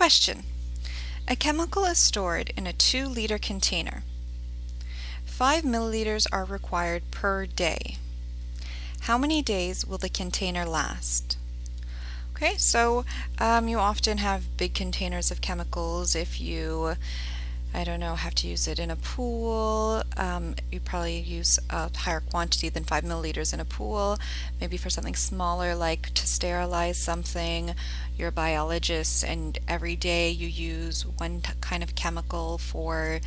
Question. A chemical is stored in a 2-liter container. 5 milliliters are required per day. How many days will the container last? Okay, so you often have big containers of chemicals. If you, have to use it in a pool, you probably use a higher quantity than 5 milliliters in a pool. Maybe for something smaller, like to sterilize something, you're a biologist and every day you use one kind of chemical for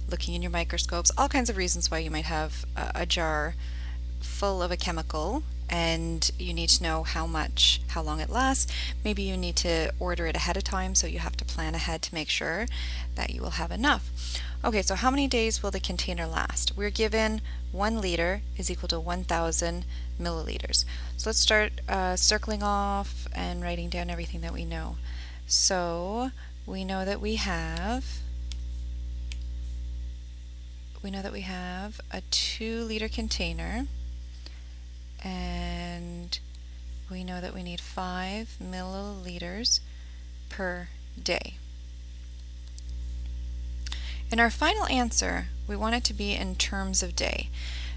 looking in your microscopes. All kinds of reasons why you might have a jar full of a chemical and you need to know how long it lasts. Maybe you need to order it ahead of time, so you have to plan ahead to make sure that you will have enough. Okay, so how many days will the container last? We're given 1 liter is equal to 1,000 milliliters. So let's start circling off and writing down everything that we know. So we know that we have a 2-liter container, and we know that we need 5 milliliters per day. In our final answer, we want it to be in terms of day.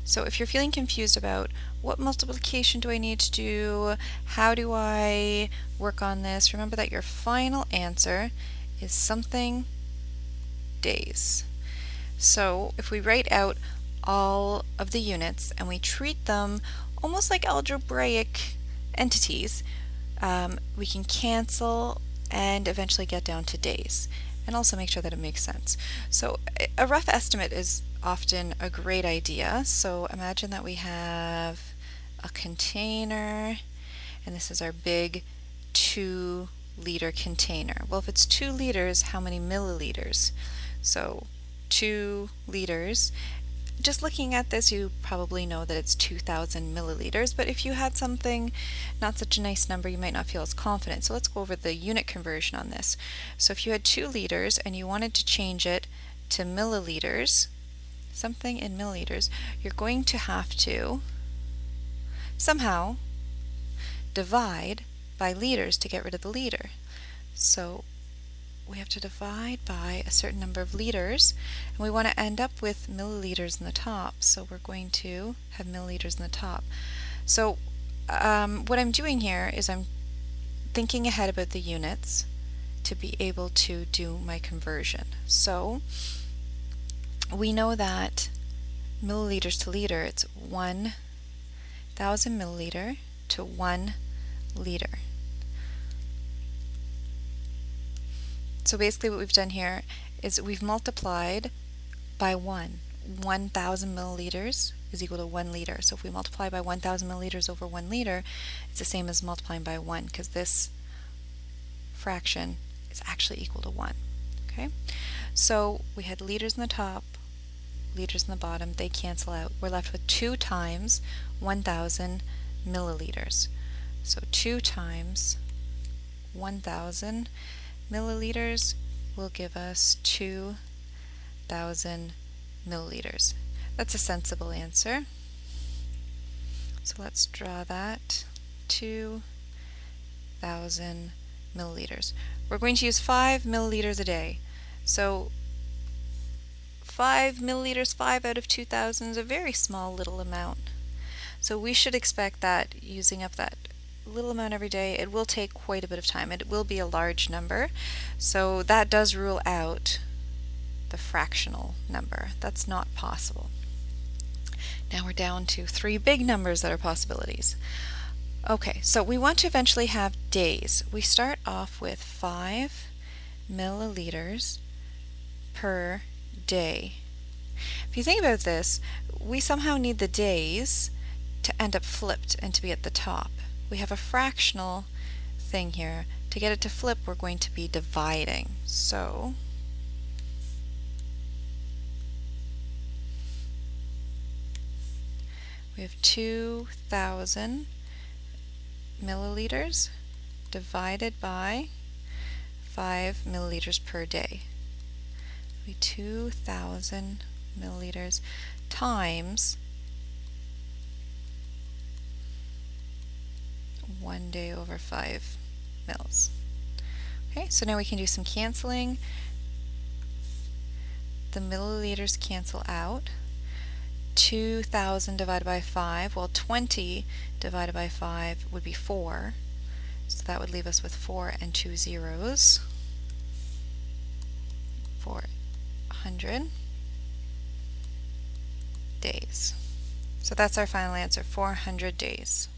So if you're feeling confused about what multiplication do I need to do, how do I work on this, remember that your final answer is something days. So if we write out all of the units and we treat them almost like algebraic entities, we can cancel and eventually get down to days, and also make sure that it makes sense. So a rough estimate is often a great idea. So imagine that we have a container, and this is our big 2-liter container. Well, if it's 2 liters, how many milliliters? So 2 liters. Just looking at this, you probably know that it's 2,000 milliliters, but if you had something not such a nice number, you might not feel as confident. So let's go over the unit conversion on this. So if you had 2 liters and you wanted to change it to milliliters, something in milliliters, you're going to have to somehow divide by liters to get rid of the liter. So we have to divide by a certain number of liters, and we want to end up with milliliters in the top, so we're going to have milliliters in the top. So what I'm doing here is I'm thinking ahead about the units to be able to do my conversion. So we know that milliliters to liter, it's 1,000 milliliter to 1 liter. So basically what we've done here is we've multiplied by 1. 1,000 milliliters is equal to 1 liter. So if we multiply by 1,000 milliliters over 1 liter, it's the same as multiplying by 1, because this fraction is actually equal to 1. Okay? So we had liters in the top, liters in the bottom. They cancel out. We're left with 2 times 1,000 milliliters. So 2 times 1,000 milliliters will give us 2,000 milliliters. That's a sensible answer. So let's draw that. 2,000 milliliters. We're going to use 5 milliliters a day. So 5 milliliters, 5 out of 2,000 is a very small little amount. So we should expect that using up that little amount every day, it will take quite a bit of time. It will be a large number. So that does rule out the fractional number. That's not possible. Now we're down to 3 big numbers that are possibilities. Okay, so we want to eventually have days. We start off with 5 milliliters per day. If you think about this, we somehow need the days to end up flipped and to be at the top. We have a fractional thing here. To get it to flip, we're going to be dividing. So we have 2,000 milliliters divided by 5 milliliters per day. 2,000 milliliters times 1 day over 5 mils. Okay, so now we can do some canceling. The milliliters cancel out. 2,000 divided by 5, well 20 divided by 5 would be 4. So that would leave us with 4 and 2 zeros. 400 days. So that's our final answer, 400 days.